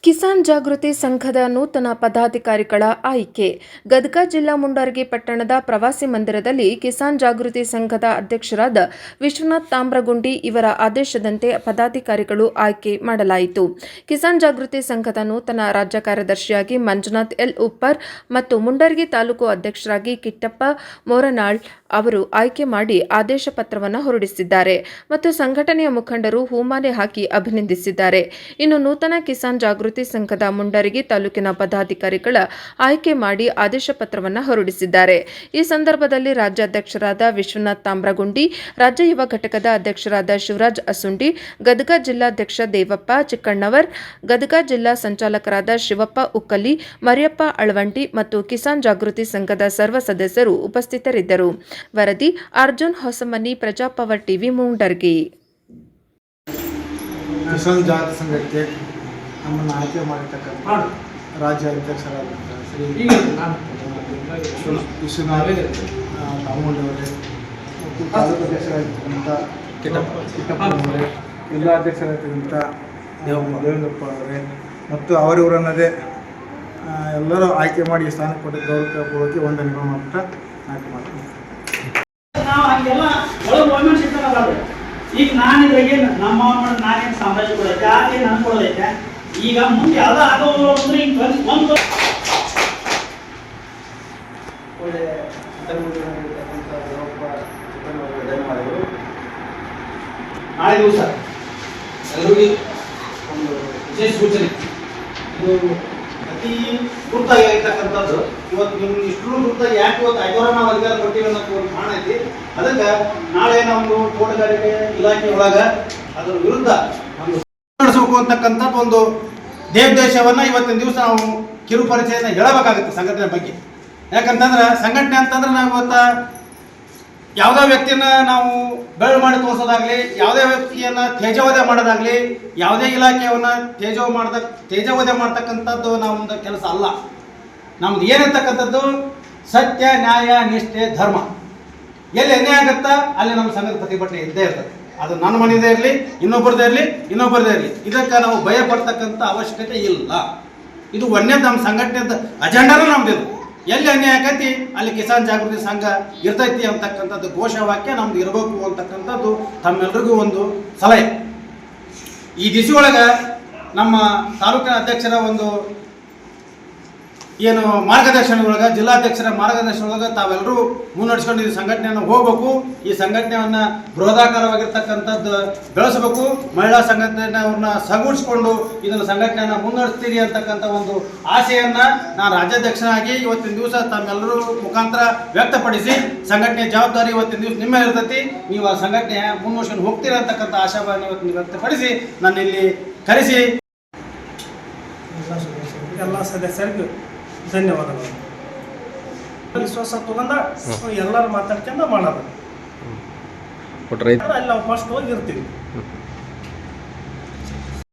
ಕಿಸಾನ್ ಜಾಗೃತಿ ಸಂಘದ ನೂತನ ಪದಾಧಿಕಾರಿಗಳ ಆಯ್ಕೆ. ಗದಗ ಜಿಲ್ಲಾ ಮುಂಡರಗಿ ಪಟ್ಟಣದ ಪ್ರವಾಸಿ ಮಂದಿರದಲ್ಲಿ ಕಿಸಾನ್ ಜಾಗೃತಿ ಸಂಘದ ಅಧ್ಯಕ್ಷರಾದ ವಿಶ್ವನಾಥ್ ತಾಮ್ರಗುಂಡಿ ಇವರ ಆದೇಶದಂತೆ ಪದಾಧಿಕಾರಿಗಳು ಆಯ್ಕೆ ಮಾಡಲಾಯಿತು. ಕಿಸಾನ್ ಜಾಗೃತಿ ಸಂಘದ ನೂತನ ರಾಜ್ಯ ಕಾರ್ಯದರ್ಶಿಯಾಗಿ ಮಂಜುನಾಥ್ ಎಲ್ ಉಪ್ಪರ್ ಮತ್ತು ಮುಂಡರಗಿ ತಾಲೂಕು ಅಧ್ಯಕ್ಷರಾಗಿ ಕಿಟ್ಟಪ್ಪ ಮೋರನಾಳ್ ಅವರು ಆಯ್ಕೆ ಮಾಡಿ ಆದೇಶ ಪತ್ರವನ್ನು ಹೊರಡಿಸಿದ್ದಾರೆ ಮತ್ತು ಸಂಘಟನೆಯ ಮುಖಂಡರು ಹೂಮಾಲೆ ಹಾಕಿ ಅಭಿನಂದಿಸಿದ್ದಾರೆ. ಇನ್ನು ನೂತನ ಕಿಸಾನ್ ಜಾಗೃತಿ ಸಂಘದ ಮುಂಡರಗಿ ತಾಲೂಕಿನ ಪದಾಧಿಕಾರಿಗಳ ಆಯ್ಕೆ ಮಾಡಿ ಆದೇಶ ಪತ್ರವನ್ನು ಹೊರಡಿಸಿದ್ದಾರೆ. ಈ ಸಂದರ್ಭದಲ್ಲಿ ರಾಜ್ಯಾಧ್ಯಕ್ಷರಾದ ವಿಶ್ವನಾಥ್ ತಾಮ್ರಗುಂಡಿ, ರಾಜ್ಯ ಯುವ ಘಟಕದ ಅಧ್ಯಕ್ಷರಾದ ಶಿವರಾಜ್ ಅಸುಂಡಿ, ಗದಗ ಜಿಲ್ಲಾಧ್ಯಕ್ಷ ದೇವಪ್ಪ ಚಿಕ್ಕಣ್ಣವರ್, ಗದಗ ಜಿಲ್ಲಾ ಸಂಚಾಲಕರಾದ ಶಿವಪ್ಪ ಉಕ್ಕಲಿ, ಮರಿಯಪ್ಪ ಅಳವಂಟಿ ಮತ್ತು ಕಿಸಾನ್ ಜಾಗೃತಿ ಸಂಘದ ಸರ್ವ ಸದಸ್ಯರು ಉಪಸ್ಥಿತರಿದ್ದರು. ವರದಿ ಅರ್ಜುನ್ ಹೊಸಮನಿ, ಪ್ರಜಾಪವರ್ ಟಿವಿ, ಮುಂಡರಗಿ. ಕಿಸಾನ್ ಜಾಗೃತಿ ಸಂಘಕ್ಕೆ ನಮ್ಮನ್ನು ಆಯ್ಕೆ ಮಾಡಿರ್ತಕ್ಕಂಥ ರಾಜ್ಯ ಅಧ್ಯಕ್ಷರಾದಂಥ ಶ್ರೀ ವಿಶ್ವನಾಥ್ ತಾಮುಂಡಿಯವರೇ ಮತ್ತು ತಾಲೂಕು ಅಧ್ಯಕ್ಷರಾಗಿರ್ತಕ್ಕಂಥ ಕಿಟ್ಟಪ್ಪನವರೇ, ಜಿಲ್ಲಾಧ್ಯಕ್ಷರಾಗಿರ್ತಕ್ಕಂಥ ದೇವೇಂದ್ರಪ್ಪ ಅವರೇ ಮತ್ತು ಅವರಿವರನ್ನದೇ ಎಲ್ಲರೂ ಆಯ್ಕೆ ಮಾಡಿ ಸ್ಥಾನ ಕೊಟ್ಟು ಗೌರವಪೂರ್ವಕ ವಂದನೆಗಳು ಮಾಡ್ತಾ ಆಯ್ಕೆ ಮಾಡ್ತೀನಿ. ಈಗ ನಾನಿದ್ರಾಗೆ ನಮ್ಮ ನಾನೇನು ಸಾಮ್ರಾಜ್ಯ ಕೊಡೈತೆ ಅದೇನು ಅನ್ಕೊಳ್ಳೋದೈತೆ. ಈಗ ಮುಂದೆ ಯಾವ್ದು ಆಗೋದು ಅಂದ್ರೆ ಈಗ ಒಂದು ನಾಳೆ ದಿವಸ ಎಲ್ಲರಿಗೂ ಒಂದು ವಿಶೇಷ ಸೂಚನೆ. ಇದು ಅತಿ ಗುರುತಾಗಿರ್ತಕ್ಕಂಥದ್ದು. ಇವತ್ತು ನಿಮ್ಗೆ ಇಷ್ಟು ಗುರುತಾಗಿ ಯಾಕೆ ಇವತ್ತು ಐದವರ ನಾವು ಅಧಿಕಾರ ಕೊಟ್ಟಿವಿ ಅನ್ನೋದು ಒಂದು ಕಾರಣ ಐತಿ. ಅದಕ್ಕೆ ನಾಳೆ ನಮ್ಮದು ತೋಟಗಾರಿಕೆ ಇಲಾಖೆ ಒಳಗ ಅದ್ರ ವಿರುದ್ಧ ಒಂದು ನಡೆಸಬೇಕು ಅಂತಕ್ಕಂಥದ್ದು ಒಂದು ದೇಶವನ್ನ ಇವತ್ತಿನ ದಿವಸ ನಾವು ಕಿರು ಪರಿಚಯನ ಹೇಳಬೇಕಾಗುತ್ತೆ ಸಂಘಟನೆ ಬಗ್ಗೆ. ಯಾಕಂತಂದ್ರೆ ಸಂಘಟನೆ ಅಂತಂದ್ರೆ ನಾವು ಇವತ್ತು ಯಾವುದೇ ವ್ಯಕ್ತಿಯನ್ನ ನಾವು ಬೆಳೆ ಮಾಡಿ ತೋರಿಸೋದಾಗ್ಲಿ, ಯಾವುದೇ ವ್ಯಕ್ತಿಯನ್ನ ತೇಜವಧೆ ಮಾಡೋದಾಗ್ಲಿ, ಯಾವುದೇ ಇಲಾಖೆಯವನ್ನ ತೇಜವಧೆ ಮಾಡ್ತಕ್ಕಂಥದ್ದು ನಮ್ಮದು ಕೆಲಸ ಅಲ್ಲ. ನಮ್ದು ಏನಿರ್ತಕ್ಕಂಥದ್ದು ಸತ್ಯ, ನ್ಯಾಯ, ನಿಷ್ಠೆ, ಧರ್ಮ. ಎಲ್ಲಿ ಅನ್ಯಾಯ ಆಗುತ್ತಾ ಅಲ್ಲಿ ನಮ್ಮ ಸಂಘದ ಪ್ರತಿಭಟನೆ ಇದ್ದೇ ಇರ್ತದೆ. ಅದು ನನ್ನ ಮನೆಯದೇ ಇರಲಿ, ಇನ್ನೊಬ್ಬರದೇ ಇರಲಿ, ಇದಕ್ಕೆ ನಾವು ಭಯ ಪಡ್ತಕ್ಕಂಥ ಅವಶ್ಯಕತೆ ಇಲ್ಲ. ಇದು ಒಂದೇ ನಮ್ಮ ಸಂಘಟನೆದ ಅಜೆಂಡಾನು ನಮ್ದು. ಎಲ್ಲಿ ಅನ್ಯಾಯ ಆಕೈತಿ ಅಲ್ಲಿ ಕಿಸಾನ್ ಜಾಗೃತಿ ಸಂಘ ಇರ್ತೈತಿ ಅಂತಕ್ಕಂಥದ್ದು ಘೋಷವಾಕ್ಯ ನಮ್ದು ಇರಬೇಕು ಅಂತಕ್ಕಂಥದ್ದು ತಮ್ಮೆಲ್ಲರಿಗೂ ಒಂದು ಸಲಹೆ. ಈ ದಿಸೆಯೊಳಗೆ ನಮ್ಮ ತಾಲೂಕಿನ ಅಧ್ಯಕ್ಷರ ಒಂದು ಏನು ಮಾರ್ಗದರ್ಶನದೊಳಗೆ, ಜಿಲ್ಲಾಧ್ಯಕ್ಷರ ಮಾರ್ಗದರ್ಶನದೊಳಗೆ ತಾವೆಲ್ಲರೂ ಮುನ್ನಡೆಸ್ಕೊಂಡು ಈ ಸಂಘಟನೆಯನ್ನು ಹೋಗಬೇಕು. ಈ ಸಂಘಟನೆಯನ್ನು ಬೃಹದಾಕಾರವಾಗಿರ್ತಕ್ಕಂಥದ್ದು ಬೆಳೆಸಬೇಕು. ಮಹಿಳಾ ಸಂಘಟನೆಯವ್ರನ್ನ ಸಗೂಡಿಸ್ಕೊಂಡು ಇದನ್ನು ಸಂಘಟನೆಯನ್ನು ಮುನ್ನಡೆಸ್ತೀರಿ ಅಂತಕ್ಕಂಥ ಒಂದು ಆಸೆಯನ್ನು ನಾನು ರಾಜ್ಯಾಧ್ಯಕ್ಷನಾಗಿ ಇವತ್ತಿನ ದಿವಸ ತಮ್ಮೆಲ್ಲರೂ ಮುಖಾಂತರ ವ್ಯಕ್ತಪಡಿಸಿ, ಸಂಘಟನೆಯ ಜವಾಬ್ದಾರಿ ಇವತ್ತಿನ ದಿವಸ ನಿಮ್ಮ ಇರ್ತೈತಿ. ನೀವು ಆ ಸಂಘಟನೆ ಮುನ್ನಡೆಸ್ಕೊಂಡು ಹೋಗ್ತೀರಿ ಅಂತಕ್ಕಂಥ ಆಶಾಭಾವನೆ ಇವತ್ತು ವ್ಯಕ್ತಪಡಿಸಿ ನಾನು ಇಲ್ಲಿ ಕರೆಸಿ ಎಲ್ಲ ಸದಸ್ಯರಿಗೂ ಧನ್ಯವಾದಗಳು. ವಿಶ್ವಾಸ ತಗೊಂಡ ಎಲ್ಲರೂ ಮಾತಾಡ್ಕೊಂಡು ಮಾಡೋದು. ಅಲ್ಲಿ ನಾವು ಫಸ್ಟ್ ಹೋಗಿ ಇರ್ತೀವಿ.